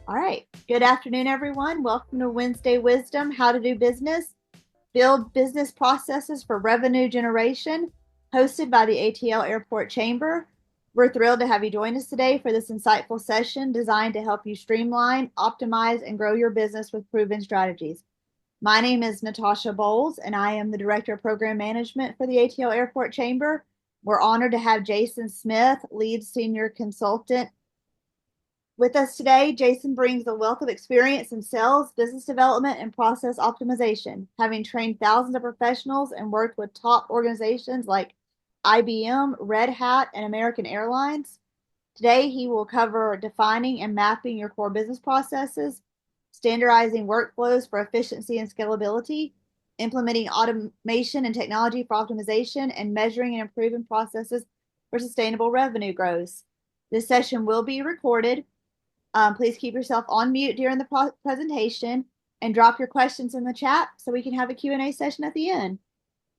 All right. Good afternoon, everyone. Welcome to Wednesday Wisdom, How to Do Business, Build Business Processes for Revenue Generation, hosted by the ATL Airport Chamber. We're thrilled to have you join us today for this insightful session designed to help you streamline, optimize, and grow your business with proven strategies. My name is Natasha Bowles, and I am the Director of Program Management for the ATL Airport Chamber. We're honored to have Jason Smith, Lead Senior Consultant, with us today. Jason brings a wealth of experience in sales, business development, and process optimization, having trained thousands of professionals and worked with top organizations like IBM, Red Hat, and American Airlines. Today, he will cover defining and mapping your core business processes, standardizing workflows for efficiency and scalability, implementing automation and technology for optimization, and measuring and improving processes for sustainable revenue growth. This session will be recorded. Please keep yourself on mute during the presentation and drop your questions in the chat so we can have a Q&A session at the end.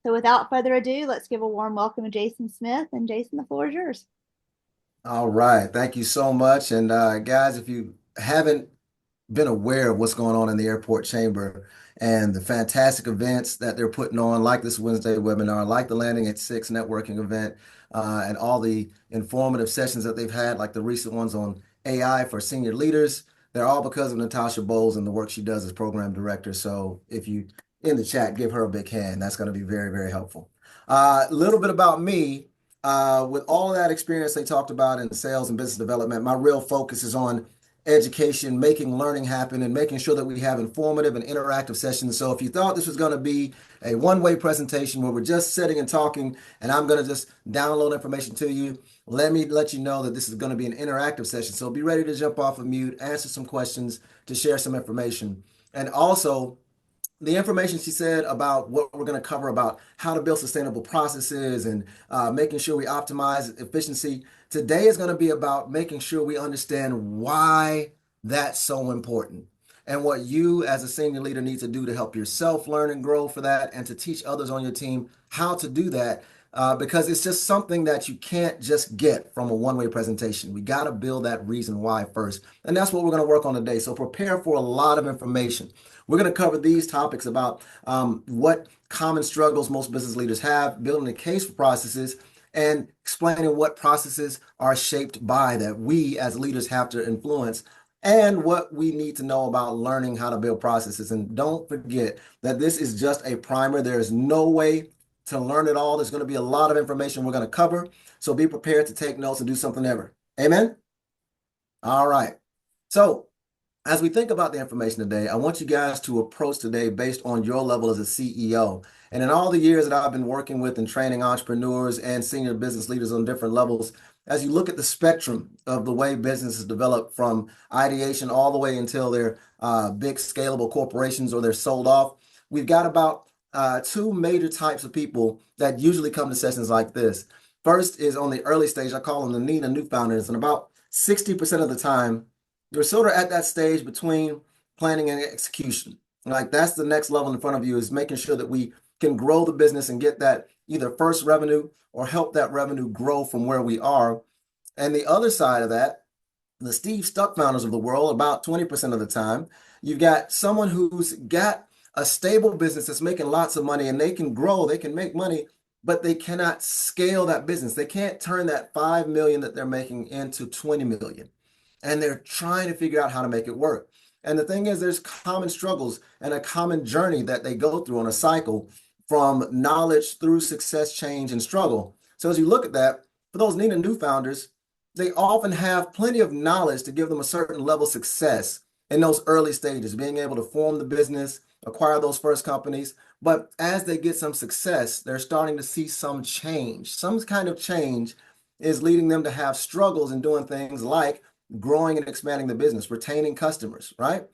So without further ado, let's give a warm welcome to Jason Smith. And Jason, the floor is yours. All right. Thank you so much. And guys, if you haven't been aware of what's going on in the airport chamber and the fantastic events that they're putting on, like this Wednesday webinar, like the Landing at Six networking event, and all the informative sessions that they've had, like the recent ones on AI for senior leaders, they're all because of Natasha Bowles and the work she does as program director. So if you in the chat, give her a big hand. That's going to be very, very helpful. A little bit about me. With all of that experience they talked about in sales and business development, my real focus is on education, making learning happen, and making sure that we have informative and interactive sessions. So if you thought this was going to be a one-way presentation where we're just sitting and talking and I'm going to just download information to you, let me let you know that this is going to be an interactive session. So be ready to jump off of mute, answer some questions, to share some information. And also, the information she said about what we're going to cover about how to build sustainable processes and making sure we optimize efficiency today is going to be about making sure we understand why that's so important and what you as a senior leader need to do to help yourself learn and grow for that and to teach others on your team how to do that, because it's just something that you can't just get from a one-way presentation. We got to build that reason why first, and that's what we're going to work on today. So prepare for a lot of information. We're going to cover these topics about what common struggles most business leaders have, building a case for processes, and explaining what processes are shaped by that we as leaders have to influence, and what we need to know about learning how to build processes. And don't forget that this is just a primer. There is no way to learn it all. There's going to be a lot of information we're going to cover. So be prepared to take notes and do something ever. Amen? All right. So as we think about the information today, I want you guys to approach today based on your level as a CEO. And in all the years that I've been working with and training entrepreneurs and senior business leaders on different levels, as you look at the spectrum of the way businesses develop from ideation all the way until they're big scalable corporations or they're sold off, we've got about two major types of people that usually come to sessions like this. First is on the early stage. I call them the need and new founders. And about 60% of the time, you're sort of at that stage between planning and execution. Like that's the next level in front of you, is making sure that we can grow the business and get that either first revenue or help that revenue grow from where we are. And the other side of that, the Steve Stuck founders of the world, about 20% of the time, you've got someone who's got a stable business that's making lots of money and they can grow, they can make money, but they cannot scale that business. They can't turn that 5 million that they're making into 20 million. And they're trying to figure out how to make it work. And the thing is, there's common struggles and a common journey that they go through on a cycle from knowledge through success, change, and struggle. So as you look at that, for those need and new founders, they often have plenty of knowledge to give them a certain level of success in those early stages, being able to form the business, acquire those first companies. But as they get some success, they're starting to see some change. Some kind of change is leading them to have struggles in doing things like growing and expanding the business, retaining customers, right?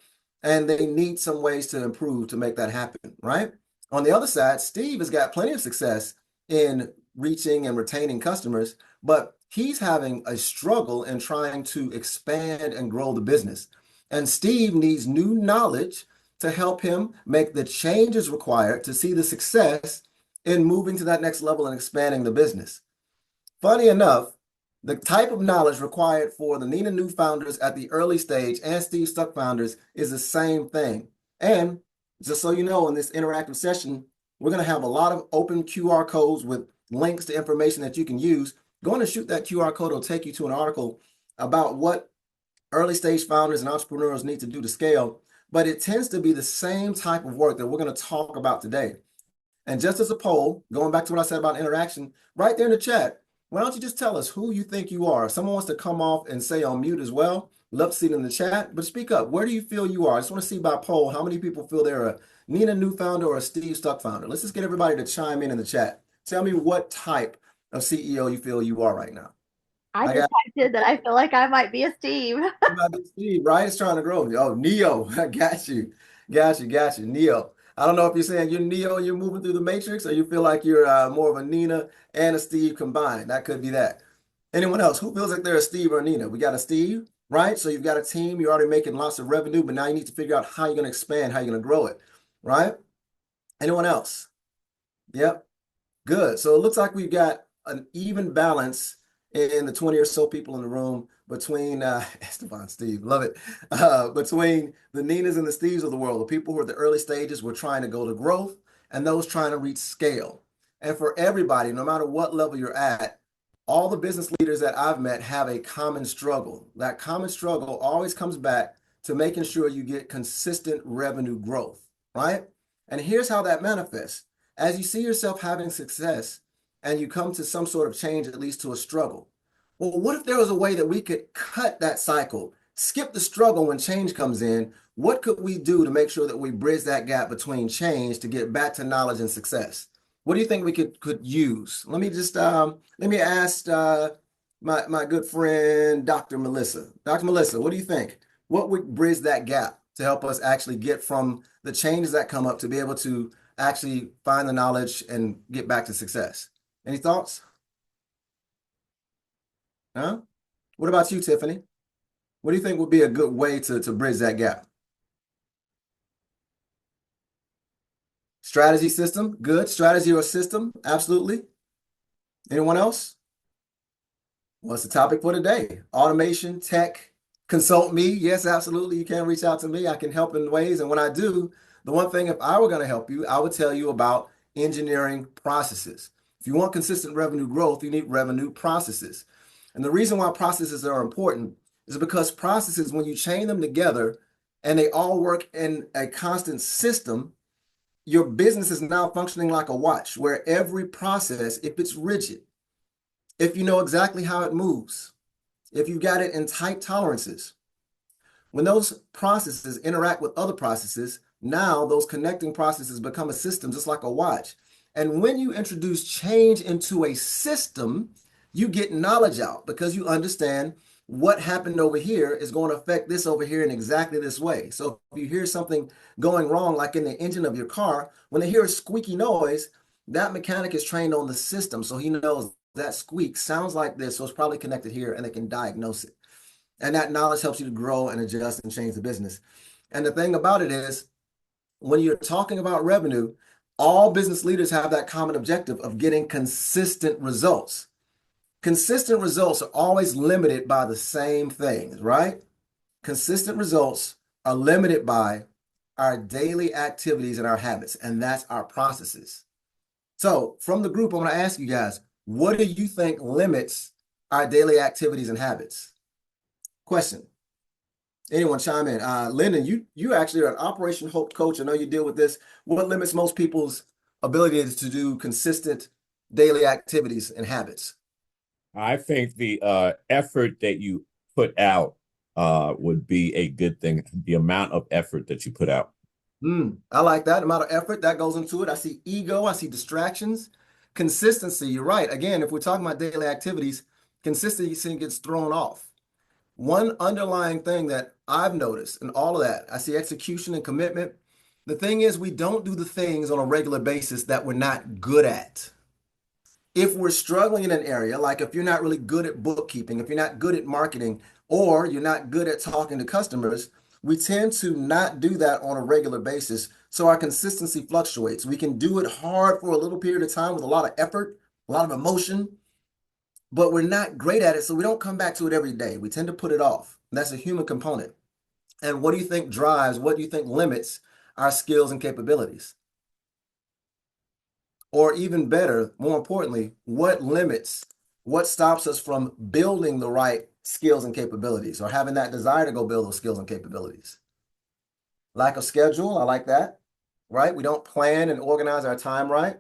And they need some ways to improve to make that happen, right? On the other side, Steve has got plenty of success in reaching and retaining customers, but he's having a struggle in trying to expand and grow the business. And Steve needs new knowledge to help him make the changes required to see the success in moving to that next level and expanding the business. Funny enough, The type of knowledge required for the Nina New founders at the early stage and Steve Stuck founders is the same thing. And just so you know, in this interactive session, we're going to have a lot of open QR codes with links to information that you can use. Go on and shoot that QR code. It'll take you to an article about what early stage founders and entrepreneurs need to do to scale. But it tends to be the same type of work that we're going to talk about today. And just as a poll, going back to what I said about interaction, right there in the chat, why don't you just tell us who you think you are? If someone wants to come off and say on mute as well, love to see it in the chat, but speak up. Where do you feel you are? I just want to see by poll how many people feel they're a Nina New founder or a Steve Stuck founder. Let's just get everybody to chime in the chat. Tell me what type of CEO you feel you are right now. I I got decided that I feel like I might be a Steve. you might be Steve, right? It's trying to grow. Oh, Neo. I got you. Got you. Neo. I don't know if you're saying you're Neo and you're moving through the matrix, or you feel like you're more of a Nina and a Steve combined. That could be that. Anyone else? Who feels like they're a Steve or a Nina? We got a Steve, right? So you've got a team, you're already making lots of revenue, but now you need to figure out how you're going to expand, how you're going to grow it, right? Anyone else? Yep. Good. So it looks like we've got an even balance in the 20 or so people in the room between Esteban, Steve, love it. Between the Ninas and the Steves of the world, the people who are at the early stages, we're trying to go to growth, and those trying to reach scale. And for everybody, no matter what level you're at, all the business leaders that I've met have a common struggle. That common struggle always comes back to making sure you get consistent revenue growth, right? And here's how that manifests. As you see yourself having success and you come to some sort of change, at least to a struggle. Well, what if there was a way that we could cut that cycle, skip the struggle when change comes in? What could we do to make sure that we bridge that gap between change to get back to knowledge and success? What do you think we could use? Let me ask my good friend Dr. Melissa. Dr. Melissa, what do you think? What would bridge that gap to help us actually get from the changes that come up to be able to actually find the knowledge and get back to success? Any thoughts? Huh? What about you, Tiffany? What do you think would be a good way to bridge that gap? Strategy system, good. Strategy or system, absolutely. Anyone else? What's the topic for today? Automation, tech, consult me. Yes, absolutely. You can reach out to me. I can help in ways. And when I do, the one thing, if I were going to help you, I would tell you about engineering processes. If you want consistent revenue growth, you need revenue processes. And the reason why processes are important is because processes, when you chain them together and they all work in a constant system, your business is now functioning like a watch where every process, if it's rigid, if you know exactly how it moves, if you've got it in tight tolerances, when those processes interact with other processes, now those connecting processes become a system, just like a watch. And when you introduce change into a system, you get knowledge out because you understand what happened over here is going to affect this over here in exactly this way. So if you hear something going wrong, like in the engine of your car, when they hear a squeaky noise, that mechanic is trained on the system. So he knows that squeak sounds like this, so it's probably connected here, and they can diagnose it. And that knowledge helps you to grow and adjust and change the business. And the thing about it is, when you're talking about revenue, all business leaders have that common objective of getting consistent results. Consistent results are always limited by the same things, right? Consistent results are limited by our daily activities and our habits, and that's our processes. So from the group, I want to ask you guys, what do you think limits our daily activities and habits? Question. Anyone chime in? Lyndon, you actually are an Operation Hope coach. I know you deal with this. What limits most people's ability to do consistent daily activities and habits? I think the effort that you put out would be a good thing. The amount of effort that you put out. I like that amount of effort that goes into it. I see ego, I see distractions, consistency. You're right. Again, if we're talking about daily activities, consistency gets thrown off. One underlying thing that I've noticed in all of that, I see execution and commitment. The thing is, we don't do the things on a regular basis that we're not good at. If we're struggling in an area, like if you're not really good at bookkeeping, if you're not good at marketing, or you're not good at talking to customers, we tend to not do that on a regular basis. So our consistency fluctuates. We can do it hard for a little period of time with a lot of effort, a lot of emotion, but we're not great at it, so we don't come back to it every day. We tend to put it off. That's a human component. And what do you think drives, what do you think limits our skills and capabilities? Or even better, more importantly, what stops us from building the right skills and capabilities or having that desire to go build those skills and capabilities? Lack of schedule, I like that, right? We don't plan and organize our time right.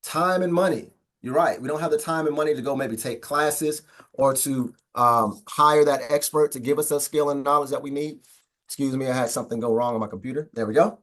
Time and money, you're right. We don't have the time and money to go maybe take classes or to hire that expert to give us that skill and knowledge that we need. Excuse me, I had something go wrong on my computer. There we go.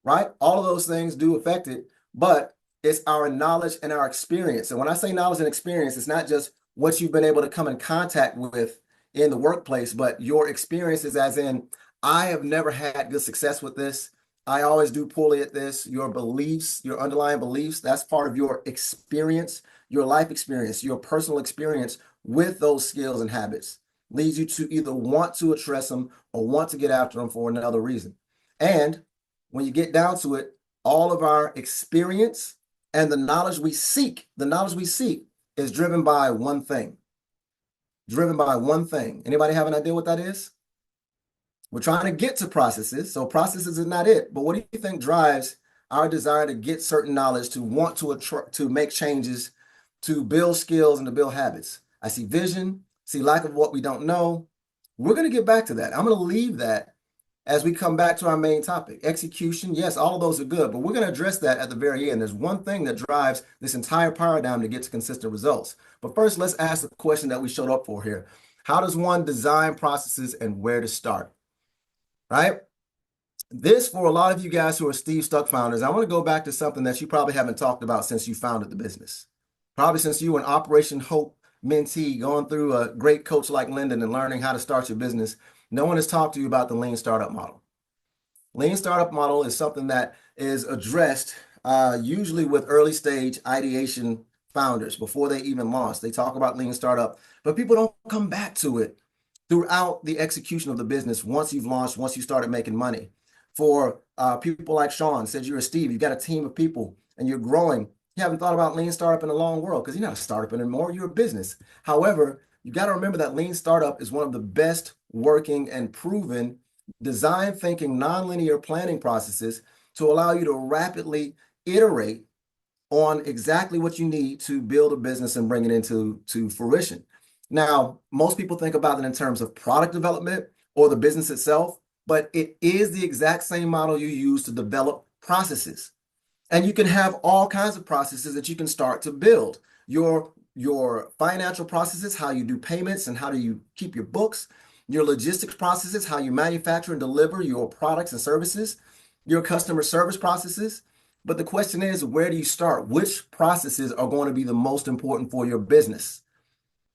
Right? All of those things do affect it, but it's our knowledge and our experience. And when I say knowledge and experience, it's not just what you've been able to come in contact with in the workplace, but your experiences as in, I have never had good success with this. I always do poorly at this. Your beliefs, your underlying beliefs, that's part of your experience, your life experience, your personal experience with those skills and habits leads you to either want to address them or want to get after them for another reason. And when you get down to it, all of our experience and the knowledge we seek is driven by one thing. Driven by one thing. Anybody have an idea what that is? We're trying to get to processes, so processes is not it. But what do you think drives our desire to get certain knowledge, to want to make changes, to build skills and to build habits? I see vision, see lack of what we don't know. We're going to get back to that. I'm going to leave that as we come back to our main topic. Execution, yes, all of those are good, but we're going to address that at the very end. There's one thing that drives this entire paradigm to get to consistent results. But first, let's ask the question that we showed up for here. How does one design processes and where to start? Right? This, for a lot of you guys who are Steve Stuck founders, I want to go back to something that you probably haven't talked about since you founded the business. Probably since you were an Operation Hope mentee going through a great coach like Lyndon and learning how to start your business. No one has talked to you about the lean startup model. Lean startup model is something that is addressed usually with early stage ideation founders before they even launch. They talk about lean startup, but people don't come back to it throughout the execution of the business once you've launched, once you started making money. For people like Sean, said you're a Steve, you've got a team of people and you're growing. You haven't thought about lean startup in a long world because you're not a startup anymore, you're a business. However, you got to remember that lean startup is one of the best working and proven design thinking nonlinear planning processes to allow you to rapidly iterate on exactly what you need to build a business and bring it into fruition. Now, most people think about it in terms of product development or the business itself, but it is the exact same model you use to develop processes. And you can have all kinds of processes that you can start to build. Your financial processes, how you do payments and how do you keep your books, your logistics processes, how you manufacture and deliver your products and services, your customer service processes. But the question is, where do you start? Which processes are going to be the most important for your business?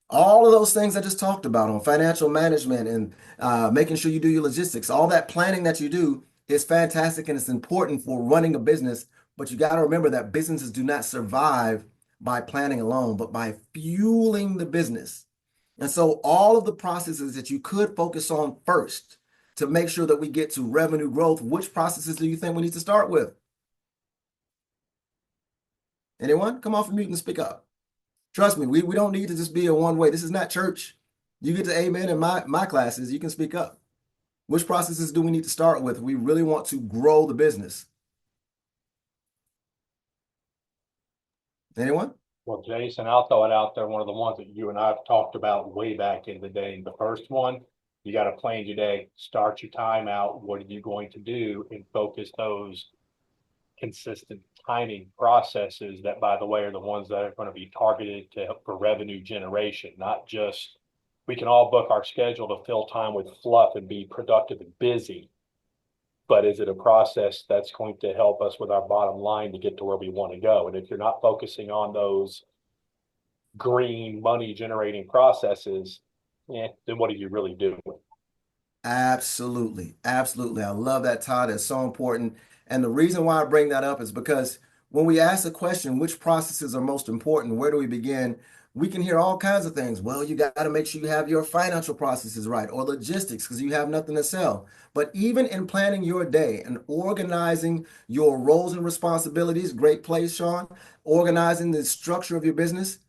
All of those things I just talked about on financial management and making sure you do your logistics, all that planning that you do is fantastic and it's important for running a business. But you got to remember that businesses do not survive by planning alone, but by fueling the business. And so all of the processes that you could focus on first to make sure that we get to revenue growth, which processes do you think we need to start with? Anyone? Come off of mute and speak up. Trust me, we don't need to just be a one way. This is not church. You get to amen in my classes, you can speak up. Which processes do we need to start with? We really want to grow the business. Anyone? Well, Jason, I'll throw it out there. One of the ones that you and I have talked about way back in the day. The first one, you got to plan your day, start your time out. What are you going to do? And focus those consistent timing processes that, by the way, are the ones that are going to be targeted to help for revenue generation, not just we can all book our schedule to fill time with fluff and be productive and busy. But is it a process that's going to help us with our bottom line to get to where we want to go? And if you're not focusing on those green money generating processes, then what are you really doing? Absolutely. Absolutely. I love that, Todd. It's so important. And the reason why I bring that up is because when we ask the question, which processes are most important, where do we begin? We can hear all kinds of things. Well, you got to make sure you have your financial processes right or logistics because you have nothing to sell. But even in planning your day and organizing your roles and responsibilities, great place, Sean, organizing the structure of your business,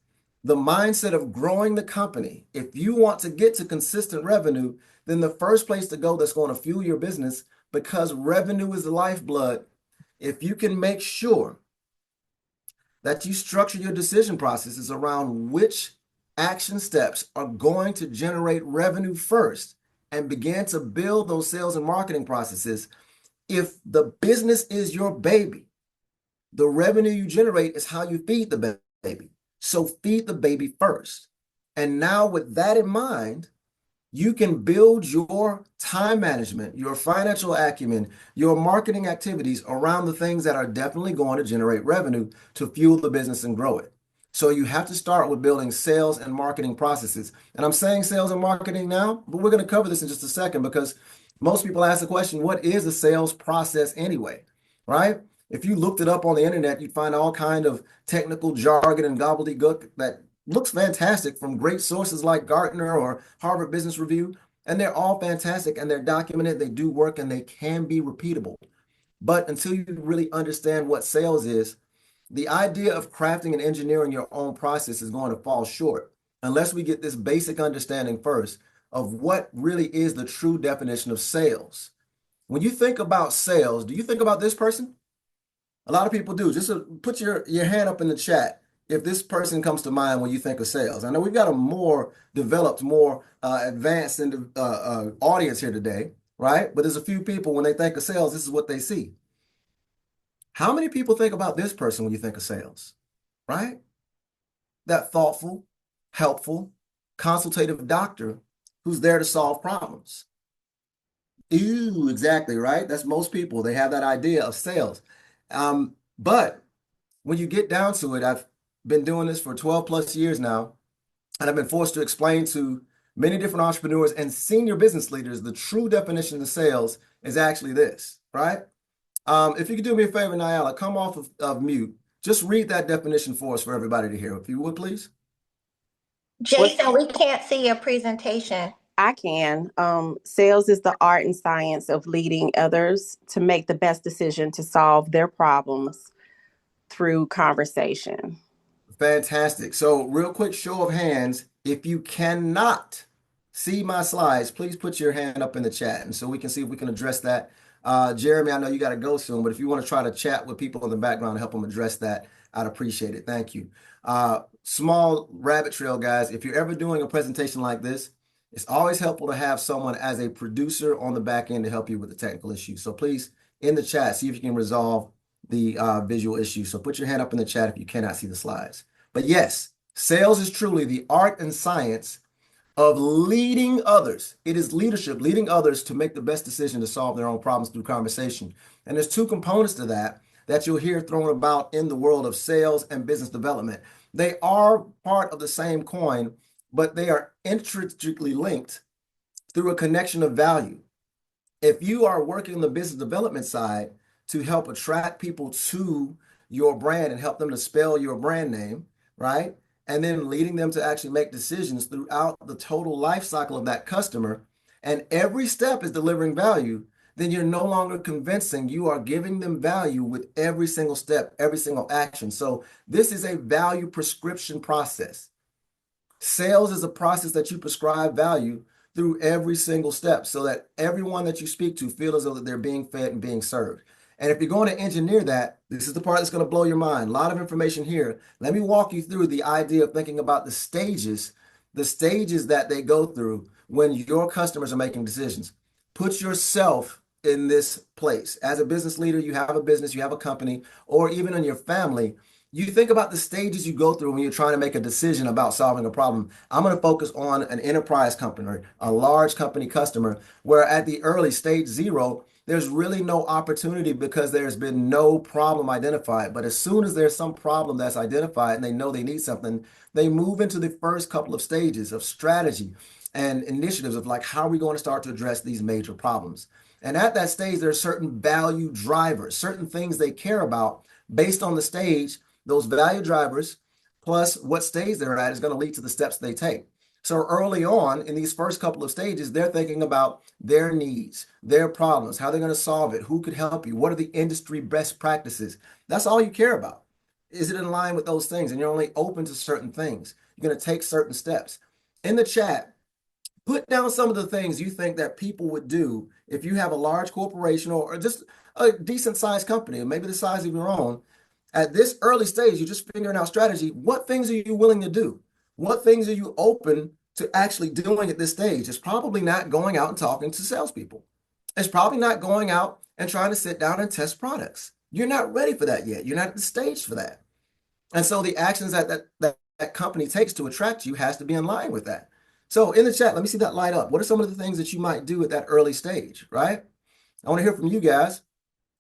the mindset of growing the company, if you want to get to consistent revenue, then the first place to go that's going to fuel your business, because revenue is the lifeblood, if you can make sure that you structure your decision processes around which action steps are going to generate revenue first and begin to build those sales and marketing processes. If the business is your baby, the revenue you generate is how you feed the baby. So feed the baby first. And now with that in mind, you can build your time management, your financial acumen, your marketing activities around the things that are definitely going to generate revenue to fuel the business and grow it. So you have to start with building sales and marketing processes. And I'm saying sales and marketing now, but we're going to cover this in just a second, because most people ask the question, what is a sales process anyway, right? If you looked it up on the internet, you'd find all kind of technical jargon and gobbledygook that looks fantastic from great sources like Gartner or Harvard Business Review, and they're all fantastic and they're documented, they do work, and they can be repeatable. But until you really understand what sales is, the idea of crafting and engineering your own process is going to fall short unless we get this basic understanding first of what really is the true definition of sales. When you think about sales, do you think about this person? A lot of people do. Just put your hand up in the chat if this person comes to mind when you think of sales. I know we've got a more developed, more advanced audience here today, right? But there's a few people, when they think of sales, this is what they see. How many people think about this person when you think of sales, right? That thoughtful, helpful, consultative doctor who's there to solve problems. Ooh, exactly, right? That's most people. They have that idea of sales. But when you get down to it, I've been doing this for 12 plus years now, and I've been forced to explain to many different entrepreneurs and senior business leaders the true definition of sales is actually this, right? If you could do me a favor, Nyala, come off of mute. Just read that definition for us for everybody to hear, if you would, please. Jason, we can't see your presentation. I can. Sales is the art and science of leading others to make the best decision to solve their problems through conversation. Fantastic. So real quick show of hands, if you cannot see my slides, please put your hand up in the chat, and so we can see if we can address that. Jeremy, I know you got to go soon, but if you want to try to chat with people in the background and help them address that, I'd appreciate it. Thank you. Small rabbit trail, guys. If you're ever doing a presentation like this, it's always helpful to have someone as a producer on the back end to help you with the technical issues. So please, in the chat, see if you can resolve the visual issue. So put your hand up in the chat if you cannot see the slides. But yes, sales is truly the art and science of leading others. It is leadership, leading others to make the best decision to solve their own problems through conversation. And there's two components to that you'll hear thrown about in the world of sales and business development. They are part of the same coin, but they are intricately linked through a connection of value. If you are working on the business development side to help attract people to your brand and help them to spell your brand name, right? And then leading them to actually make decisions throughout the total life cycle of that customer, and every step is delivering value, then you're no longer convincing, you are giving them value with every single step, every single action. So this is a value prescription process. Sales is a process that you prescribe value through every single step so that everyone that you speak to feels as though that they're being fed and being served. And if you're going to engineer that, this is the part that's going to blow your mind. A lot of information here. Let me walk you through the idea of thinking about the stages that they go through when your customers are making decisions. Put yourself in this place. As a business leader, you have a business, you have a company, or even in your family, you think about the stages you go through when you're trying to make a decision about solving a problem. I'm going to focus on an enterprise company, or a large company customer, where at the early stage 0, there's really no opportunity because there's been no problem identified. But as soon as there's some problem that's identified and they know they need something, they move into the first couple of stages of strategy and initiatives of like, how are we going to start to address these major problems? And at that stage, there are certain value drivers, certain things they care about based on the stage. Those value drivers plus what stage they're at is going to lead to the steps they take. So early on in these first couple of stages, they're thinking about their needs, their problems, how they're going to solve it, who could help you, what are the industry best practices. That's all you care about. Is it in line with those things? And you're only open to certain things. you're going to take certain steps. In the chat, put down some of the things you think that people would do if you have a large corporation or just a decent sized company, maybe the size of your own. At this early stage, you're just figuring out strategy. What things are you willing to do? What things are you open to actually doing at this stage? It's probably not going out and talking to salespeople. It's probably not going out and trying to sit down and test products. You're not ready for that yet. You're not at the stage for that. And so the actions that company takes to attract you has to be in line with that. So in the chat, let me see that light up. What are some of the things that you might do at that early stage, right? I want to hear from you guys,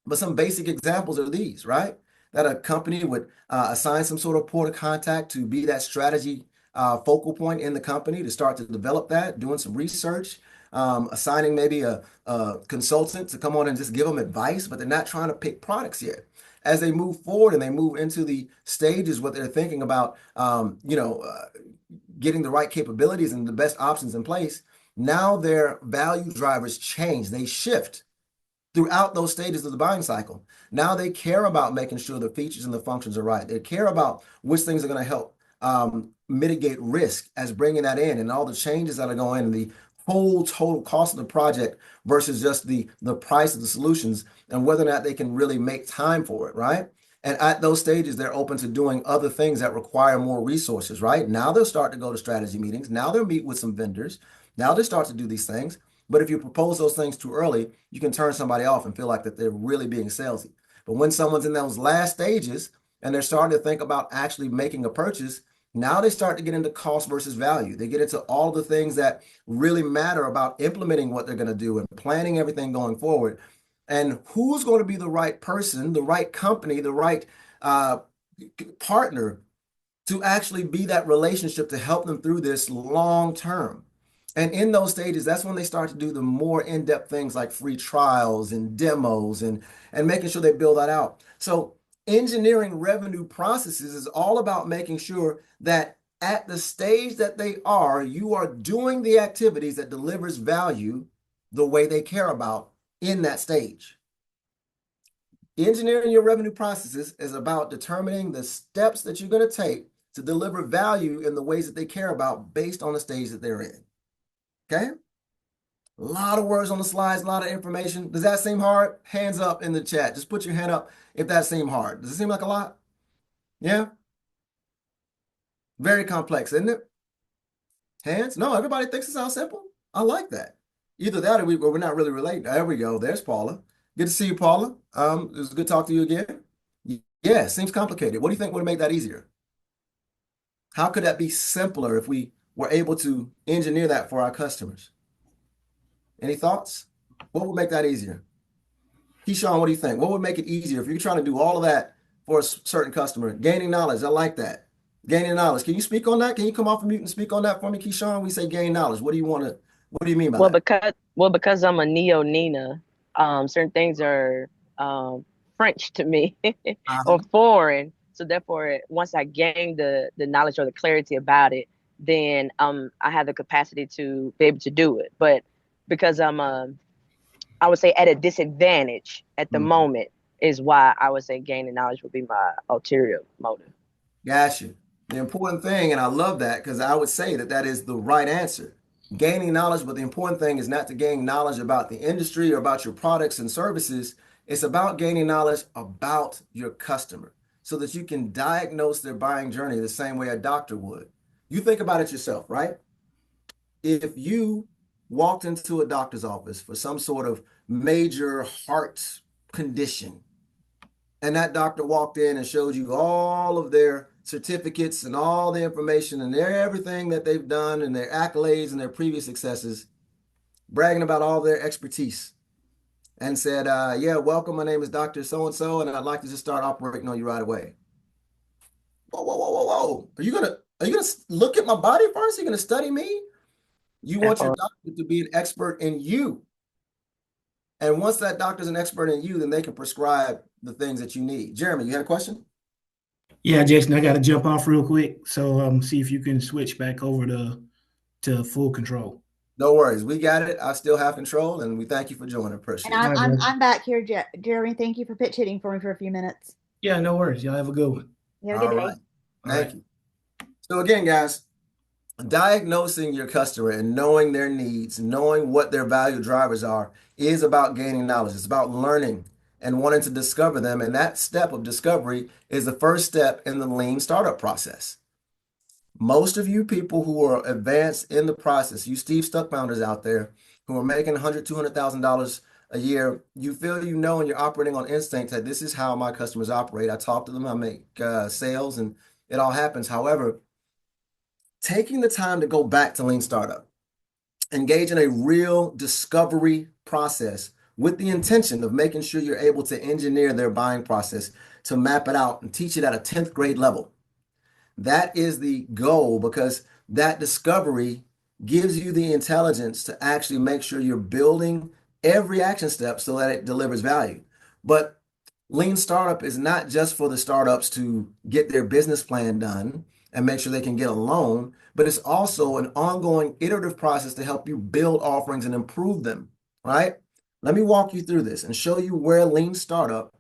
but some basic examples are these, right? That a company would assign some sort of point of contact to be that strategy focal point in the company to start to develop that, doing some research, assigning maybe a consultant to come on and just give them advice, but they're not trying to pick products yet. As they move forward and they move into the stages what they're thinking about, getting the right capabilities and the best options in place, now their value drivers change. They shift throughout those stages of the buying cycle. Now they care about making sure the features and the functions are right. They care about which things are going to help mitigate risk as bringing that in and all the changes that are going in, the whole total cost of the project versus just the price of the solutions and whether or not they can really make time for it, right? And at those stages, they're open to doing other things that require more resources, right? Now they'll start to go to strategy meetings. Now they'll meet with some vendors. Now they start to do these things. But if you propose those things too early, you can turn somebody off and feel like that they're really being salesy. But when someone's in those last stages and they're starting to think about actually making a purchase, now they start to get into cost versus value. They get into all the things that really matter about implementing what they're going to do and planning everything going forward. And who's going to be the right person, the right company, the right partner to actually be that relationship to help them through this long term. And in those stages, that's when they start to do the more in-depth things like free trials and demos and making sure they build that out. So engineering revenue processes is all about making sure that at the stage that they are, you are doing the activities that delivers value the way they care about in that stage. Engineering your revenue processes is about determining the steps that you're going to take to deliver value in the ways that they care about based on the stage that they're in. Okay? A lot of words on the slides, a lot of information. Does that seem hard? Hands up in the chat. Just put your hand up if that seems hard. Does it seem like a lot? Yeah? Very complex, isn't it? Hands? No, everybody thinks it sounds simple. I like that. Either that or we're not really related. There we go. There's Paula. Good to see you, Paula. It was good to talk to you again. Yeah, seems complicated. What do you think would make that easier? How could that be simpler if we were able to engineer that for our customers? Any thoughts? What would make that easier? Keyshawn, what do you think? What would make it easier if you're trying to do all of that for a certain customer? Gaining knowledge. I like that. Gaining knowledge. Can you speak on that? Can you come off of mute and speak on that for me, Keyshawn? We say gain knowledge. What do you mean by that? Because I'm a neo-Nina, certain things are French to me or foreign. So therefore, once I gain the knowledge or the clarity about it, then I have the capacity to be able to do it. But because I'm I would say at a disadvantage at the moment is why I would say gaining knowledge would be my ulterior motive. Gotcha. The important thing, and I love that because I would say that is the right answer. Gaining knowledge, but the important thing is not to gain knowledge about the industry or about your products and services. It's about gaining knowledge about your customer so that you can diagnose their buying journey the same way a doctor would. You think about it yourself, right? If you walked into a doctor's office for some sort of major heart condition, and that doctor walked in and showed you all of their certificates and all the information and everything that they've done and their accolades and their previous successes, bragging about all their expertise, and said, yeah, welcome, my name is Dr. So-and-so, and I'd like to just start operating on you right away. Whoa, whoa, whoa, whoa, whoa. Are you gonna look at my body first? Are you gonna study me? You want your doctor to be an expert in you. And once that doctor's an expert in you, then they can prescribe the things that you need. Jeremy, you had a question? Yeah, Jason, I got to jump off real quick. So see if you can switch back over to full control. No worries. We got it. I still have control, and we thank you for joining. Appreciate it. And I'm back here, Jeremy. Thank you for pitch hitting for me for a few minutes. Yeah, no worries. Y'all have a good one. You have a good day. Thank you. So again, guys, Diagnosing your customer and knowing their needs, knowing what their value drivers are, is about gaining knowledge. It's about learning and wanting to discover them. And that step of discovery is the first step in the lean startup process. Most of you people who are advanced in the process, you Steve Stuck founders out there who are making $100,000, $200,000 a year, you feel you know and you're operating on instinct that this is how my customers operate. I talk to them, I make sales, and it all happens. However, taking the time to go back to lean startup, engage in a real discovery process with the intention of making sure you're able to engineer their buying process, to map it out and teach it at a 10th grade level. That is the goal, because that discovery gives you the intelligence to actually make sure you're building every action step so that it delivers value. But lean startup is not just for the startups to get their business plan done and make sure they can get a loan, but it's also an ongoing iterative process to help you build offerings and improve them, right? Let me walk you through this and show you where lean startup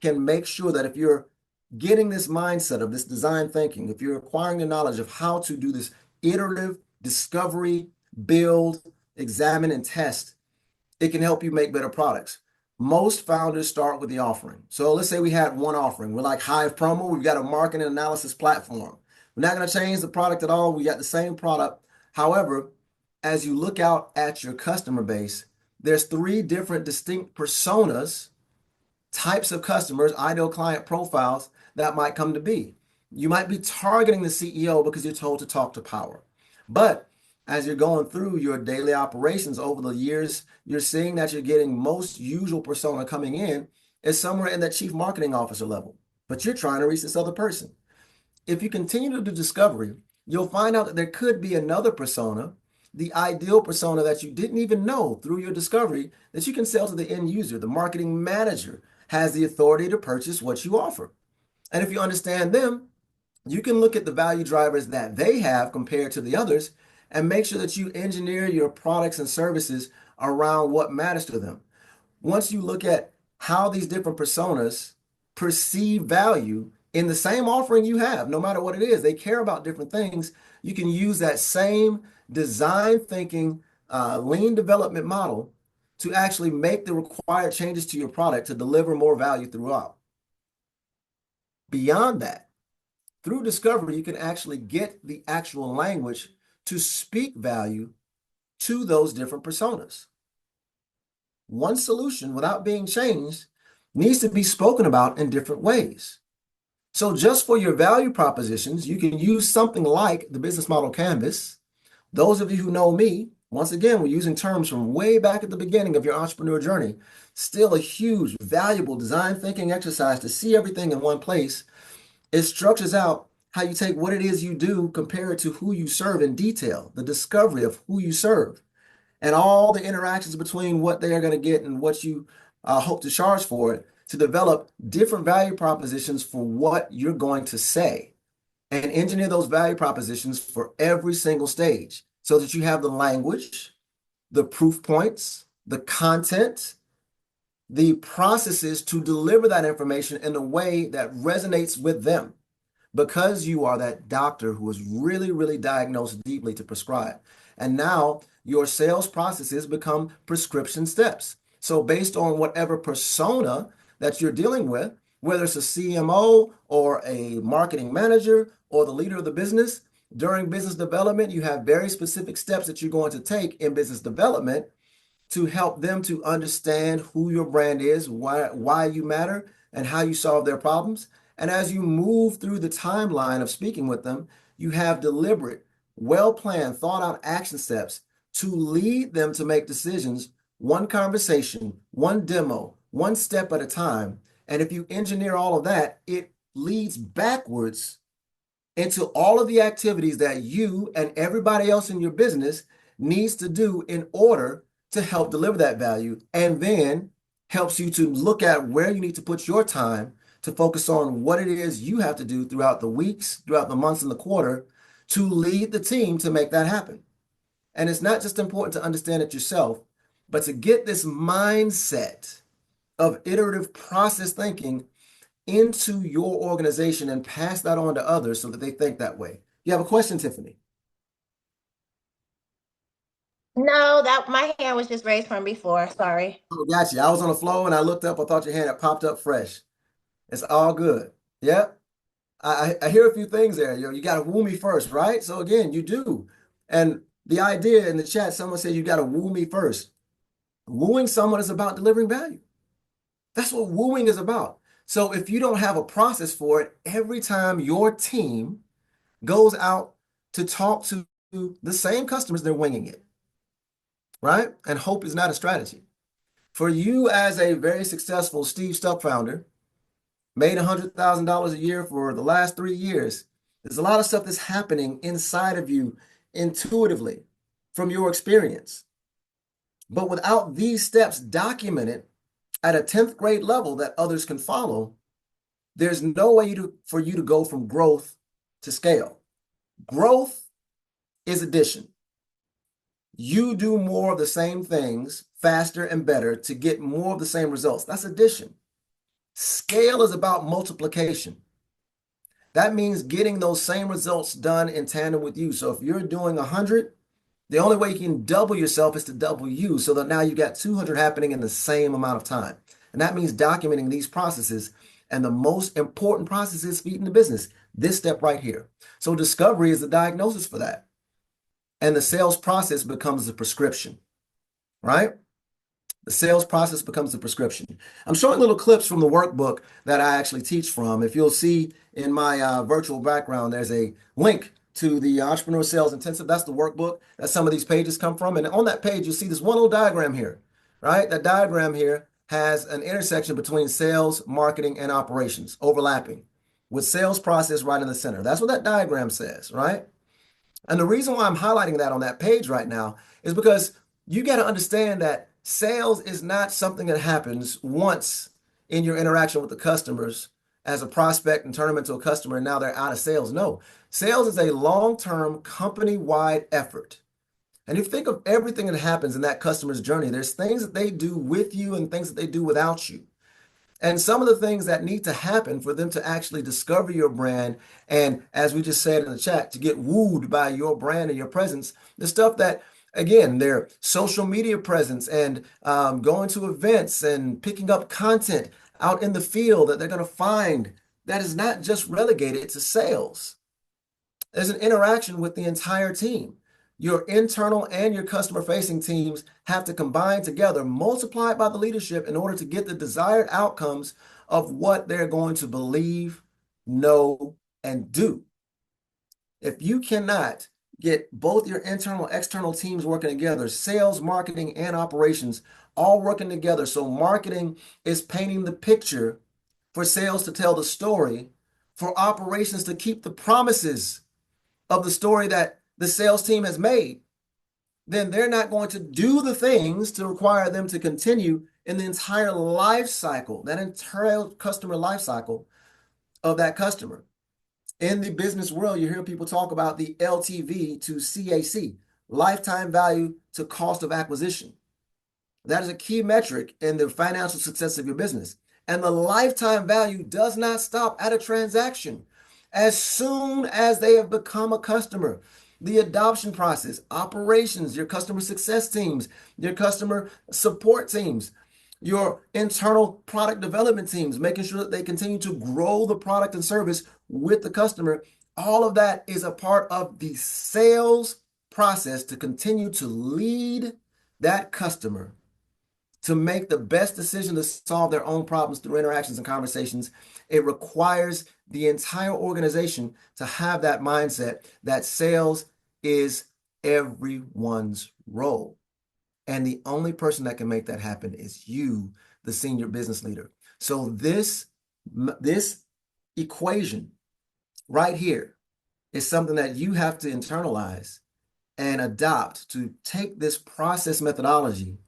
can make sure that if you're getting this mindset of this design thinking, if you're acquiring the knowledge of how to do this iterative discovery, build, examine, and test, it can help you make better products. Most founders start with the offering. So let's say we had one offering. We're like Hive Promo. We've got a marketing analysis platform. We're not going to change the product at all. We got the same product. However, as you look out at your customer base, there's 3 different distinct personas, types of customers, ideal client profiles that might come to be. You might be targeting the CEO because you're told to talk to power. But as you're going through your daily operations over the years, you're seeing that you're getting most usual persona coming in is somewhere in that chief marketing officer level, but you're trying to reach this other person. If you continue to do discovery, you'll find out that there could be another persona, the ideal persona that you didn't even know through your discovery, that you can sell to the end user. The marketing manager has the authority to purchase what you offer. And if you understand them, you can look at the value drivers that they have compared to the others and make sure that you engineer your products and services around what matters to them. Once you look at how these different personas perceive value in the same offering you have, no matter what it is, they care about different things. You can use that same design thinking, lean development model to actually make the required changes to your product to deliver more value throughout. Beyond that, through discovery, you can actually get the actual language to speak value to those different personas. One solution, without being changed, needs to be spoken about in different ways. So just for your value propositions, you can use something like the business model canvas. Those of you who know me, once again, we're using terms from way back at the beginning of your entrepreneur journey. Still a huge, valuable design thinking exercise to see everything in one place. It structures out how you take what it is you do, compare it to who you serve in detail, the discovery of who you serve, and all the interactions between what they are going to get and what you hope to charge for it, to develop different value propositions for what you're going to say, and engineer those value propositions for every single stage so that you have the language, the proof points, the content, the processes to deliver that information in a way that resonates with them, because you are that doctor who is really, really diagnosed deeply to prescribe. And now your sales processes become prescription steps. So based on whatever persona that you're dealing with, whether it's a CMO or a marketing manager or the leader of the business, during business development, you have very specific steps that you're going to take in business development to help them to understand who your brand is, why you matter, and how you solve their problems. And as you move through the timeline of speaking with them, you have deliberate, well-planned, thought-out action steps to lead them to make decisions, one conversation, one demo, one step at a time. And if you engineer all of that, it leads backwards into all of the activities that you and everybody else in your business needs to do in order to help deliver that value, and then helps you to look at where you need to put your time to focus on what it is you have to do throughout the weeks, throughout the months and the quarter to lead the team to make that happen. And it's not just important to understand it yourself, but to get this mindset of iterative process thinking into your organization and pass that on to others so that they think that way. You have a question, Tiffany? No, that my hand was just raised from before. Sorry. Oh, got you. I was on the floor and I looked up. I thought your hand had popped up fresh. It's all good. Yep. I hear a few things there. You got to woo me first, right? So again, you do. And the idea in the chat, someone said you got to woo me first. Wooing someone is about delivering value. That's what wooing is about. So if you don't have a process for it, every time your team goes out to talk to the same customers, they're winging it, right? And hope is not a strategy. For you as a very successful Steve Stuck founder, made $100,000 a year for the last 3 years, there's a lot of stuff that's happening inside of you intuitively from your experience. But without these steps documented at a 10th grade level that others can follow, there's no way for you to go from growth to scale. Growth is addition. You do more of the same things faster and better to get more of the same results. That's addition. Scale is about multiplication. That means getting those same results done in tandem with you. So if you're doing 100, the only way you can double yourself is to double you, so that now you got 200 happening in the same amount of time. And that means documenting these processes. And the most important process is feeding the business. This step right here. So discovery is the diagnosis for that. And the sales process becomes the prescription, right? The sales process becomes the prescription. I'm showing little clips from the workbook that I actually teach from. If you'll see in my virtual background, there's a link to the Entrepreneur Sales Intensive. That's the workbook that some of these pages come from. And on that page, you'll see this one little diagram here, right? That diagram here has an intersection between sales, marketing, and operations overlapping with sales process right in the center. That's what that diagram says, right? And the reason why I'm highlighting that on that page right now is because you got to understand that sales is not something that happens once in your interaction with the customers as a prospect and turn them into a customer and now they're out of sales. No, sales is a long-term company-wide effort. And if you think of everything that happens in that customer's journey, there's things that they do with you and things that they do without you. And some of the things that need to happen for them to actually discover your brand, and as we just said in the chat, to get wooed by your brand and your presence, the stuff that, again, their social media presence and going to events and picking up content out in the field that they're going to find, that is not just relegated to sales. There's an interaction with the entire team. Your internal and your customer-facing teams have to combine together, multiplied by the leadership in order to get the desired outcomes of what they're going to believe, know, and do. If you cannot get both your internal and external teams working together, sales, marketing, and operations all working together, so marketing is painting the picture for sales to tell the story, for operations to keep the promises of the story that the sales team has made, then they're not going to do the things to require them to continue in the entire life cycle, that entire customer life cycle of that customer. In the business world, you hear people talk about the LTV to CAC, lifetime value to cost of acquisition. That is a key metric in the financial success of your business. And the lifetime value does not stop at a transaction. As soon as they have become a customer, the adoption process, operations, your customer success teams, your customer support teams, your internal product development teams, making sure that they continue to grow the product and service with the customer. All of that is a part of the sales process to continue to lead that customer to make the best decision to solve their own problems through interactions and conversations. It requires the entire organization to have that mindset that sales is everyone's role. And the only person that can make that happen is you, the senior business leader. So this equation right here is something that you have to internalize and adopt to take this process methodology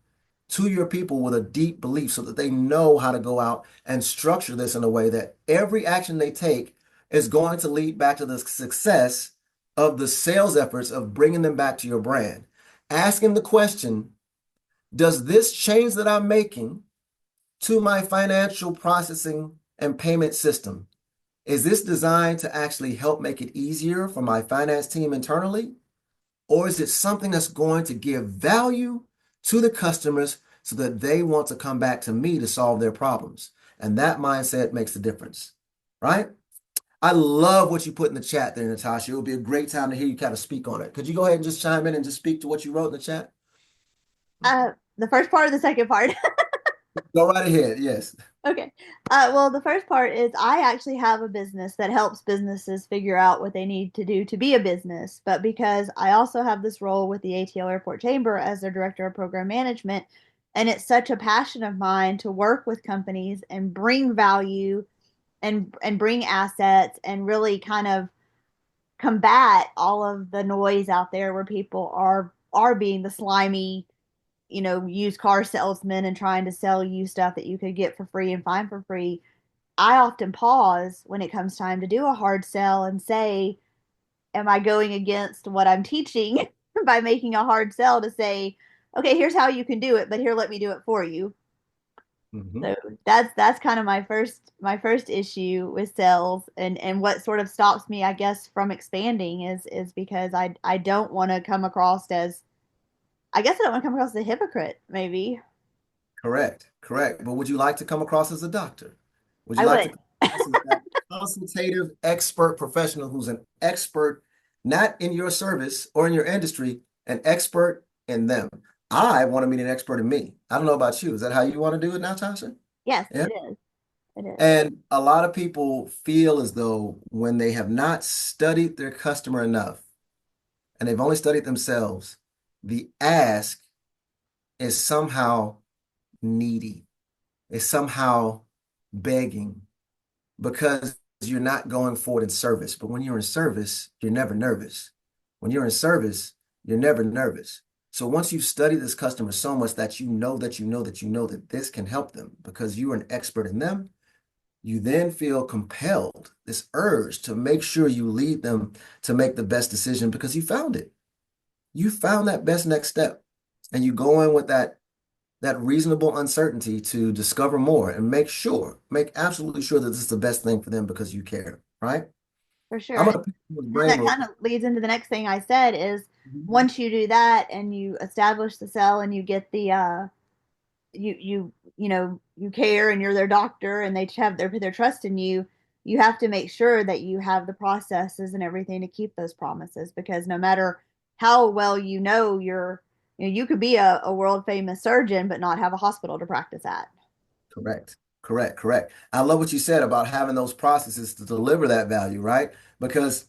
to your people with a deep belief so that they know how to go out and structure this in a way that every action they take is going to lead back to the success of the sales efforts of bringing them back to your brand. Asking the question, does this change that I'm making to my financial processing and payment system, is this designed to actually help make it easier for my finance team internally? or is it something that's going to give value to the customers so that they want to come back to me to solve their problems? And that mindset makes the difference, right? I love what you put in the chat there, Natasha. It would be a great time to hear you kind of speak on it. Could you go ahead and just chime in and just speak to what you wrote in the chat? The first part or the second part? Go right ahead. Yes. Okay. Well, the first part is I actually have a business that helps businesses figure out what they need to do to be a business. But because I also have this role with the ATL Airport Chamber as their director of program management, and it's such a passion of mine to work with companies and bring value and bring assets and really kind of combat all of the noise out there where people are being the slimy, used car salesman and trying to sell you stuff that you could get for free and find for free. I often pause when it comes time to do a hard sell and say, am I going against what I'm teaching by making a hard sell to say, okay, here's how you can do it, but here, let me do it for you. Mm-hmm. So that's kind of my first issue with sales, and what sort of stops me, I guess, from expanding is because I don't want to come across as, I guess I don't want to come across as a hypocrite, maybe. Correct. Correct. But would you like to come across as a doctor? Would you I like to would. come across as that consultative expert professional who's an expert, not in your service or in your industry, an expert in them? I want to meet an expert in me. I don't know about you. Is that how you want to do it now, Tasha? Yes, Yeah. it is. It is. And a lot of people feel as though when they have not studied their customer enough and they've only studied themselves, the ask is somehow needy, is somehow begging because you're not going forward in service. But when you're in service, you're never nervous. When you're in service, you're never nervous. So once you've studied this customer so much that you know that you know that you know that this can help them because you're an expert in them, you then feel compelled, this urge to make sure you lead them to make the best decision because you found it. You found that best next step. And you go in with that reasonable uncertainty to discover more and make absolutely sure that this is the best thing for them because you care, right? For sure. I'm And gonna pick his then brain that real kind of leads into the next thing I said is, quick. once you do that and you establish the cell and you get the you care and you're their doctor and they have their trust in you, you have to make sure that you have the processes and everything to keep those promises, because no matter how well you could be a world famous surgeon but not have a hospital to practice at. Correct. Correct. Correct. I love what you said about having those processes to deliver that value, right? Because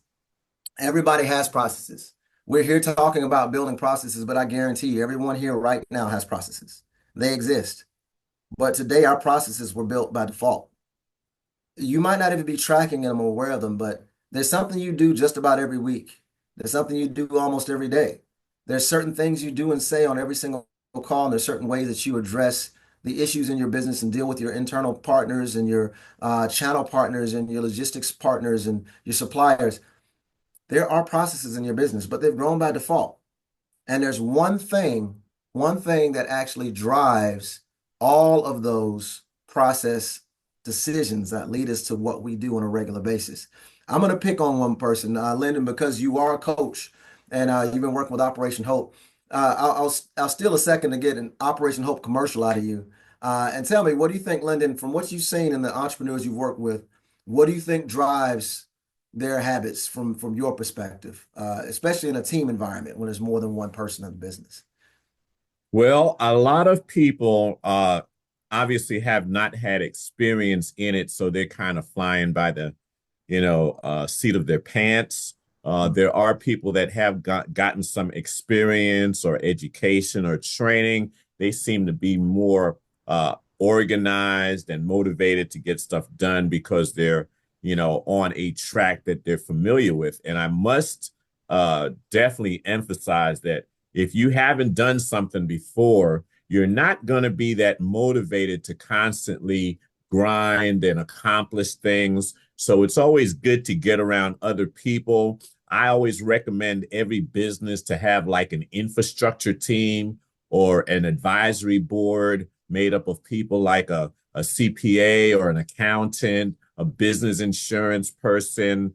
everybody has processes. We're here talking about building processes, but I guarantee you, everyone here right now has processes. They exist. But today, our processes were built by default. You might not even be tracking them or aware of them, but there's something you do just about every week. There's something you do almost every day. There's certain things you do and say on every single call, and there's certain ways that you address the issues in your business and deal with your internal partners and your channel partners and your logistics partners and your suppliers. There are processes in your business, but they've grown by default. And there's one thing that actually drives all of those process decisions that lead us to what we do on a regular basis. I'm going to pick on one person, Lyndon, because you are a coach and you've been working with Operation Hope. I'll steal a second to get an Operation Hope commercial out of you. And tell me, what do you think, Lyndon, from what you've seen in the entrepreneurs you've worked with, what do you think drives their habits from your perspective, especially in a team environment when there's more than one person in the business? Well, a lot of people obviously have not had experience in it, so they're kind of flying by the, seat of their pants. There are people that have gotten some experience or education or training. They seem to be more organized and motivated to get stuff done because they're, on a track that they're familiar with. And I must definitely emphasize that if you haven't done something before, you're not going to be that motivated to constantly grind and accomplish things. So it's always good to get around other people. I always recommend every business to have like an infrastructure team or an advisory board made up of people like a CPA or an accountant, a business insurance person,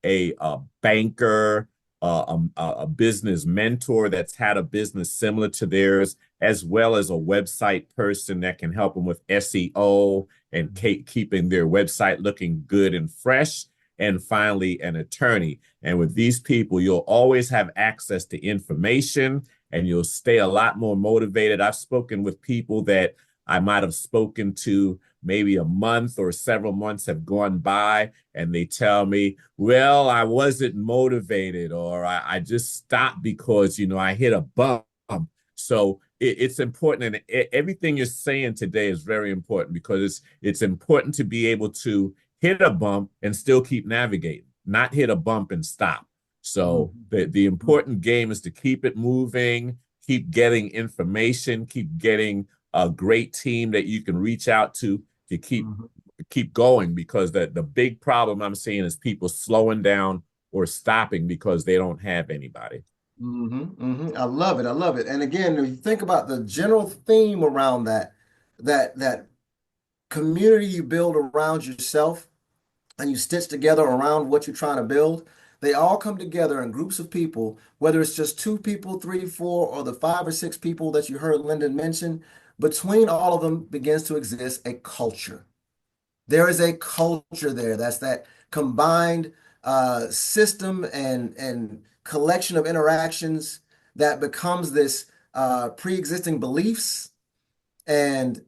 a banker, a business mentor that's had a business similar to theirs, as well as a website person that can help them with SEO and keeping their website looking good and fresh. And finally, an attorney. And with these people, you'll always have access to information and you'll stay a lot more motivated. I've spoken with people that I might have spoken to maybe a month or several months have gone by, and they tell me, well, I wasn't motivated, or I just stopped because, I hit a bump. So it's important. And everything you're saying today is very important because it's important to be able to hit a bump and still keep navigating, not hit a bump and stop. So the important game is to keep it moving, keep getting information, keep getting a great team that you can reach out to keep going, because the big problem I'm seeing is people slowing down or stopping because they don't have anybody. I love it. I love it. And again, if you think about the general theme around that community you build around yourself and you stitch together around what you're trying to build, they all come together in groups of people, whether it's just 2 people, 3, 4, or the 5 or 6 people that you heard Lyndon mention. Between all of them begins to exist a culture. There is a culture there. That's that combined system and collection of interactions that becomes this pre-existing beliefs and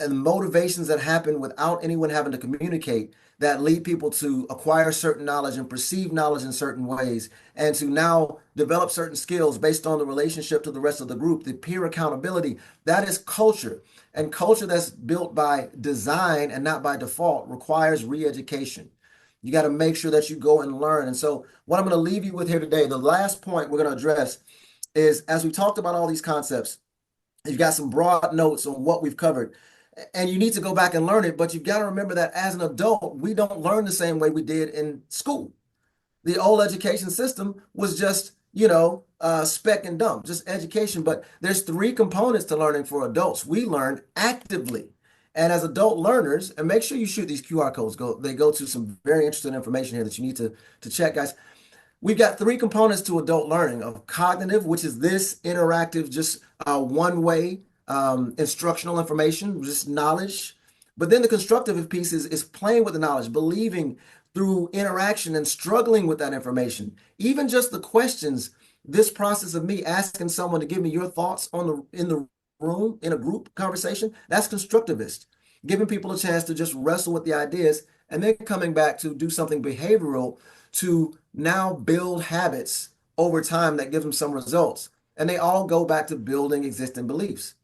motivations that happen without anyone having to communicate, that lead people to acquire certain knowledge and perceive knowledge in certain ways, and to now develop certain skills based on the relationship to the rest of the group, the peer accountability. That is culture. And culture that's built by design and not by default requires re-education. You got to make sure that you go and learn. And so what I'm going to leave you with here today, the last point we're going to address is, as we talked about all these concepts, you've got some broad notes on what we've covered, and you need to go back and learn it. But you've got to remember that as an adult, we don't learn the same way we did in school. The old education system was just, spec and dump, just education. But there's 3 components to learning for adults. We learn actively. And as adult learners, and make sure you shoot these QR codes. They go to some very interesting information here that you need to check, guys. We've got 3 components to adult learning: of cognitive, which is this interactive, just one-way instructional information, just knowledge. But then the constructive piece is playing with the knowledge, believing through interaction and struggling with that information. Even just the questions, this process of me asking someone to give me your thoughts in the room, in a group conversation, that's constructivist. Giving people a chance to just wrestle with the ideas and then coming back to do something behavioral to now build habits over time that give them some results. And they all go back to building existing beliefs.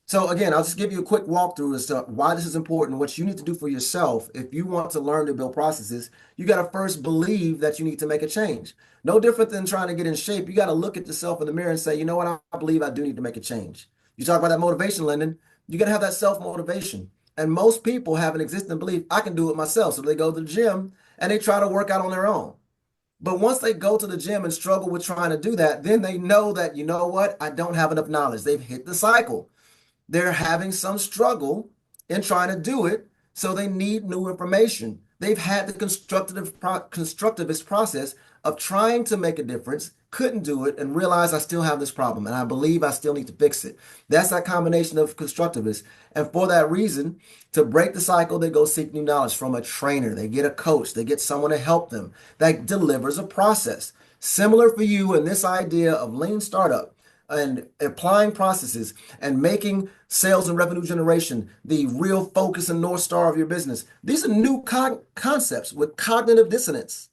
So again, I'll just give you a quick walkthrough as to why this is important, what you need to do for yourself. If you want to learn to build processes, you got to first believe that you need to make a change. No different than trying to get in shape. You got to look at yourself in the mirror and say, you know what, I believe I do need to make a change. You talk about that motivation, Lyndon. You got to have that self-motivation. And most people have an existing belief, I can do it myself. So they go to the gym and they try to work out on their own. But once they go to the gym and struggle with trying to do that, then they know that, you know what, I don't have enough knowledge. They've hit the cycle. They're having some struggle in trying to do it, so they need new information. They've had the constructivist process of trying to make a difference, couldn't do it, and realized I still have this problem, and I believe I still need to fix it. That's that combination of constructivists. And for that reason, to break the cycle, they go seek new knowledge from a trainer. They get a coach. They get someone to help them that delivers a process. Similar for you in this idea of lean startup and applying processes and making sales and revenue generation the real focus and North Star of your business. These are new concepts with cognitive dissonance.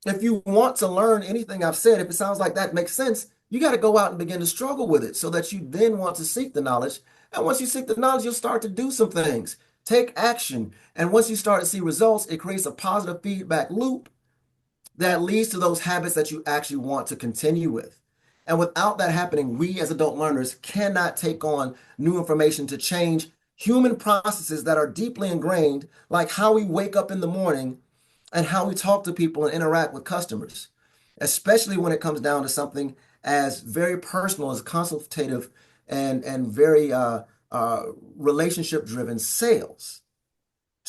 If you want to learn anything I've said, if it sounds like that makes sense, you got to go out and begin to struggle with it so that you then want to seek the knowledge. And once you seek the knowledge, you'll start to do some things, take action. And once you start to see results, it creates a positive feedback loop that leads to those habits that you actually want to continue with. And without that happening, we as adult learners cannot take on new information to change human processes that are deeply ingrained, like how we wake up in the morning and how we talk to people and interact with customers, especially when it comes down to something as very personal as consultative and very relationship-driven sales.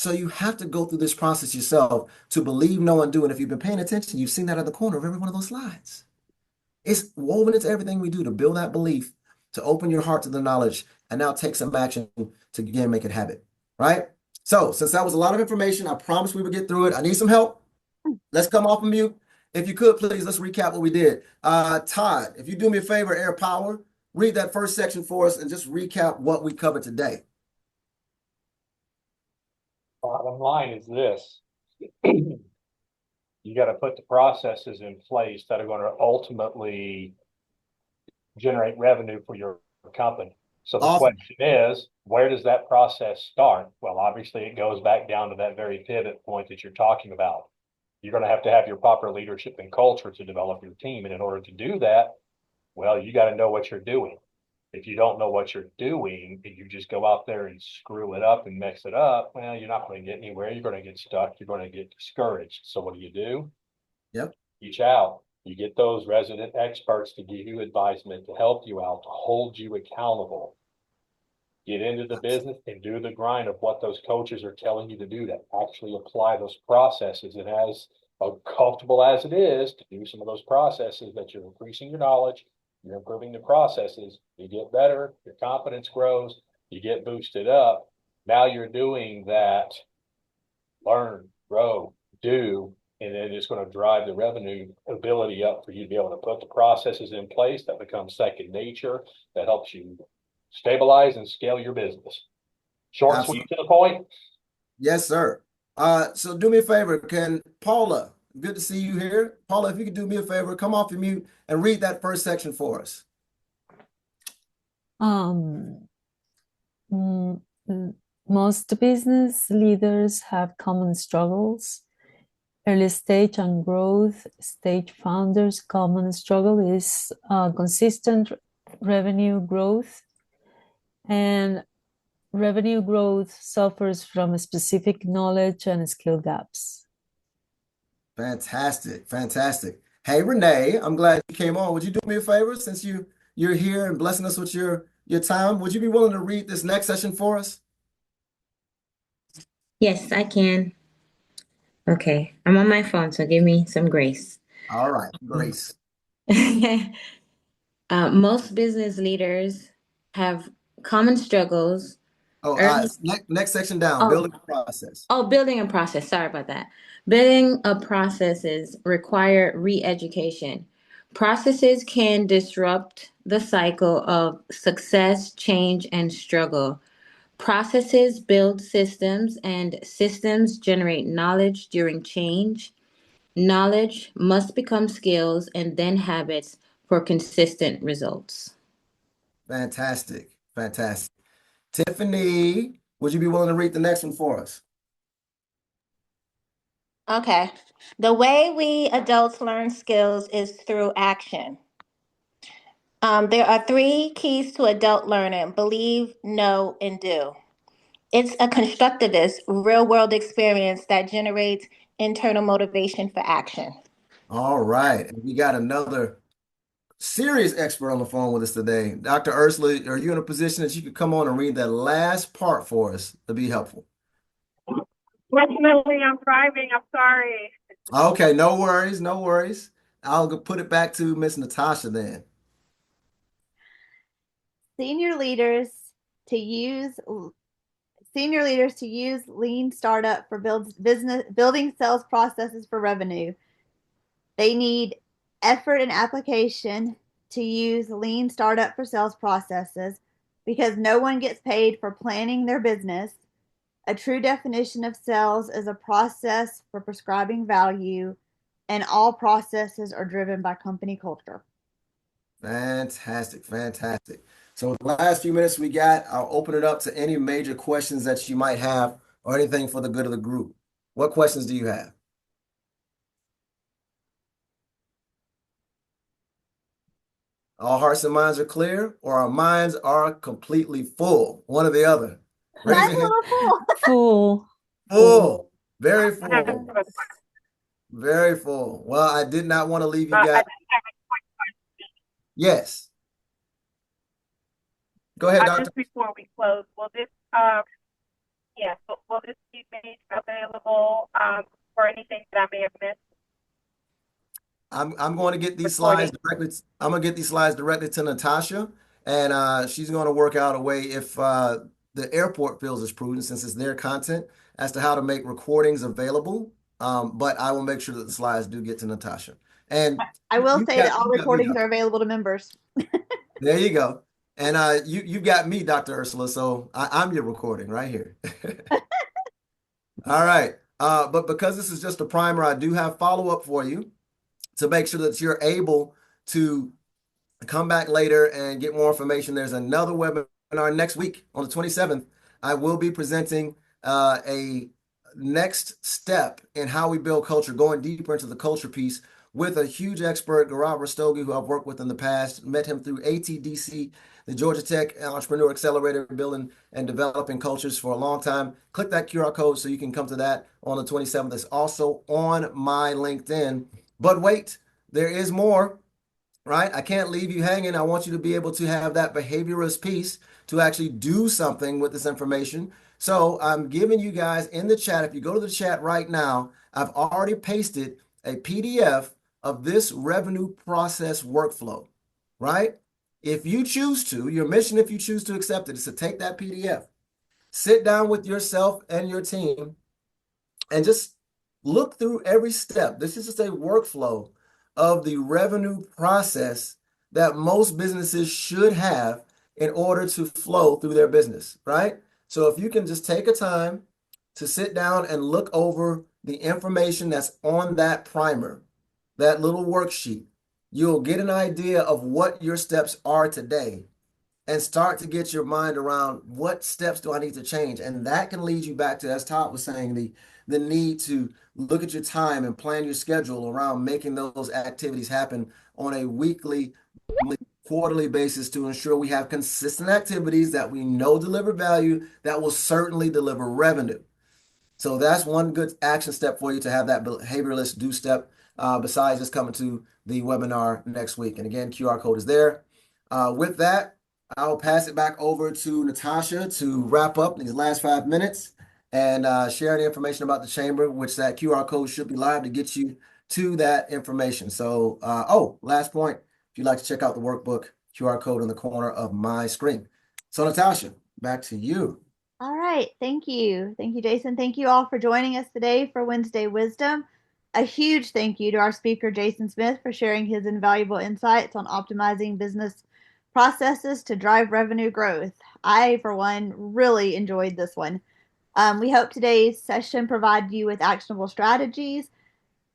So you have to go through this process yourself to believe, know, and do. And if you've been paying attention, you've seen that at the corner of every one of those slides. It's woven into everything we do to build that belief, to open your heart to the knowledge, and now take some action to again make it habit, right? So since that was a lot of information, I promised we would get through it. I need some help. Let's come off of mute. If you could, please, let's recap what we did. Todd, if you do me a favor, Air Power, read that first section for us and just recap what we covered today. Bottom line is this. You got to put the processes in place that are going to ultimately generate revenue for your company. So the Awesome. question is, where does that process start? Well, obviously it goes back down to that very pivot point that you're talking about. You're going to have your proper leadership and culture to develop your team. And in order to do that, well, you got to know what you're doing. If you don't know what you're doing and you just go out there and screw it up and mess it up, well, you're not going to get anywhere. You're going to get stuck. You're going to get discouraged. So what do? Yep. Reach out. You get those resident experts to give you advisement, to help you out, to hold you accountable. Get into the business and do the grind of what those coaches are telling you to do, to actually apply those processes. And as uncomfortable as it is to do some of those processes, that you're increasing your knowledge, you're improving the processes, you get better, your confidence grows, you get boosted up. Now you're doing that, learn, grow, do, and then it's going to drive the revenue ability up for you to be able to put the processes in place that become second nature, that helps you stabilize and scale your business. Short and sweet to the point. Yes, sir. So do me a favor, can Paula, good to see you here. Paula, if you could do me a favor, come off your mute and read that first section for us. Most business leaders have common struggles. Early stage and growth stage founders' common struggle is consistent revenue growth, and revenue growth suffers from specific knowledge and skill gaps. Fantastic, fantastic. Hey, Renee, I'm glad you came on. Would you do me a favor since you're here and blessing us with your time? Would you be willing to read this next session for us? Yes, I can. Okay, I'm on my phone, so give me some grace. All right, grace. Most business leaders have common struggles. Next section down, building a process. Oh, building a process. Sorry about that. Building a processes require re-education. Processes can disrupt the cycle of success, change, and struggle. Processes build systems, and systems generate knowledge during change. Knowledge must become skills and then habits for consistent results. Fantastic, fantastic. Tiffany, would you be willing to read the next one for us? Okay. The way we adults learn skills is through action. There are 3 keys to adult learning: believe, know, and do. It's a constructivist, real world experience that generates internal motivation for action. All right. And we got another serious expert on the phone with us today. Dr. Ursula, are you in a position that you could come on and read that last part for us to be helpful? Fortunately, I'm driving. I'm sorry. Okay, no worries, no worries. I'll put it back to Miss Natasha then. Senior leaders to use lean startup for building sales processes for revenue. They need effort and application to use lean startup for sales processes because no one gets paid for planning their business. A true definition of sales is a process for prescribing value, and all processes are driven by company culture. Fantastic, fantastic. So the last few minutes we got, I'll open it up to any major questions that you might have or anything for the good of the group. What questions do you have? All hearts and minds are clear, or our minds are completely full, one or the other. Raise your hand. Full. Full. Very full. Very full. Well, I did not want to leave you guys. I just have a quick question. Yes. Go ahead, Doctor. Just before we close, will this Yes, but will this be made available for anything that I may have missed? I'm going to get these slides Recording. directly. I'm going to get these slides directly to Natasha, and she's going to work out a way if the airport feels it's prudent, since it's their content, as to how to make recordings available. But I will make sure that the slides do get to Natasha. And I will say that all you got me, recordings are Doctor. available to members. There you go. And you got me, Dr. Ursula. So I'm your recording right here. All right. But because this is just a primer, I do have follow-up for you to make sure that you're able to come back later and get more information. There's another webinar next week on the 27th. I will be presenting a next step in how we build culture, going deeper into the culture piece with a huge expert, Gaurav Rastogi, who I've worked with in the past. Met him through ATDC, the Georgia Tech Entrepreneur Accelerator, building and developing cultures for a long time. Click that QR code so you can come to that on the 27th. It's also on my LinkedIn. But wait, there is more. Right? I can't leave you hanging. I want you to be able to have that behaviorist piece to actually do something with this information. So I'm giving you guys in the chat, if you go to the chat right now, I've already pasted a PDF of this revenue process workflow, right? If you choose to, your mission, if you choose to accept it, is to take that PDF, sit down with yourself and your team, and just look through every step. This is just a workflow of the revenue process that most businesses should have in order to flow through their business, right? So if you can just take a time to sit down and look over the information that's on that primer, that little worksheet, you'll get an idea of what your steps are today and start to get your mind around what steps do I need to change. And that can lead you back to, as Todd was saying, the need to look at your time and plan your schedule around making those activities happen on a weekly, quarterly basis to ensure we have consistent activities that we know deliver value that will certainly deliver revenue. So that's one good action step for you to have that behavioralist do step besides just coming to the webinar next week. And again, QR code is there. With that, I'll pass it back over to Natasha to wrap up these last 5 minutes and share the information about the chamber, which that QR code should be live to get you to that information. So, last point, if you'd like to check out the workbook, QR code in the corner of my screen. So, Natasha, back to you. All right. Thank you. Thank you, Jason. Thank you all for joining us today for Wednesday Wisdom. A huge thank you to our speaker, Jason Smith, for sharing his invaluable insights on optimizing business processes to drive revenue growth. I, for one, really enjoyed this one. We hope today's session provided you with actionable strategies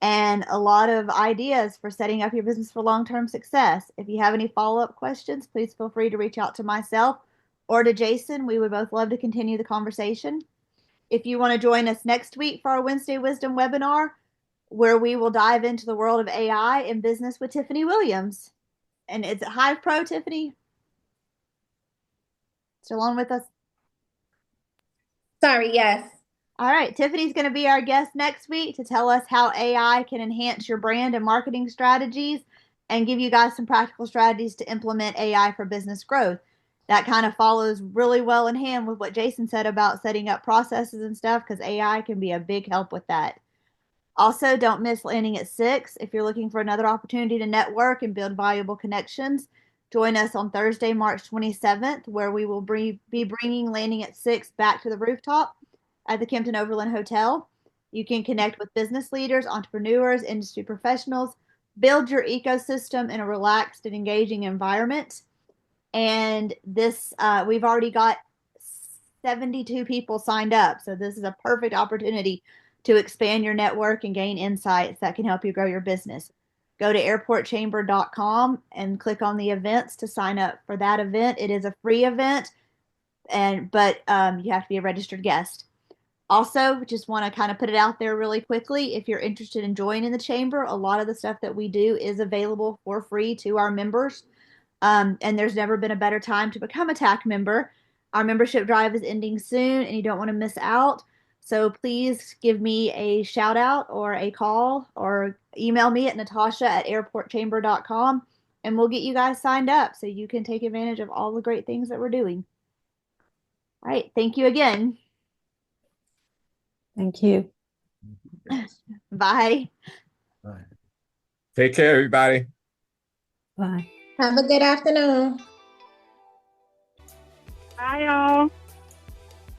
and a lot of ideas for setting up your business for long-term success. If you have any follow-up questions, please feel free to reach out to myself or to Jason. We would both love to continue the conversation. If you want to join us next week for our Wednesday Wisdom webinar, where we will dive into the world of AI and business with Tiffany Williams. And it's Hive Pro, Tiffany. Still on with us? Sorry, yes. All right, Tiffany's going to be our guest next week to tell us how AI can enhance your brand and marketing strategies and give you guys some practical strategies to implement AI for business growth. That kind of follows really well in hand with what Jason said about setting up processes and stuff, because AI can be a big help with that. Also, don't miss Landing at 6. If you're looking for another opportunity to network and build valuable connections, join us on Thursday, March 27th, where we will be bringing Landing at 6 back to the rooftop at the Kempton Overland Hotel. You can connect with business leaders, entrepreneurs, industry professionals, build your ecosystem in a relaxed and engaging environment. And this, we've already got 72 people signed up. So this is a perfect opportunity to expand your network and gain insights that can help you grow your business. Go to airportchamber.com and click on the events to sign up for that event. It is a free event, but you have to be a registered guest. Also, just want to kind of put it out there really quickly. If you're interested in joining the chamber, a lot of the stuff that we do is available for free to our members. And there's never been a better time to become a TAC member. Our membership drive is ending soon, and you don't want to miss out. So please give me a shout out or a call or email me at natasha@airportchamber.com, and we'll get you guys signed up so you can take advantage of all the great things that we're doing. All right. Thank you again. Thank you. Bye. Right. Take care, everybody. Bye. Have a good afternoon. Bye, y'all.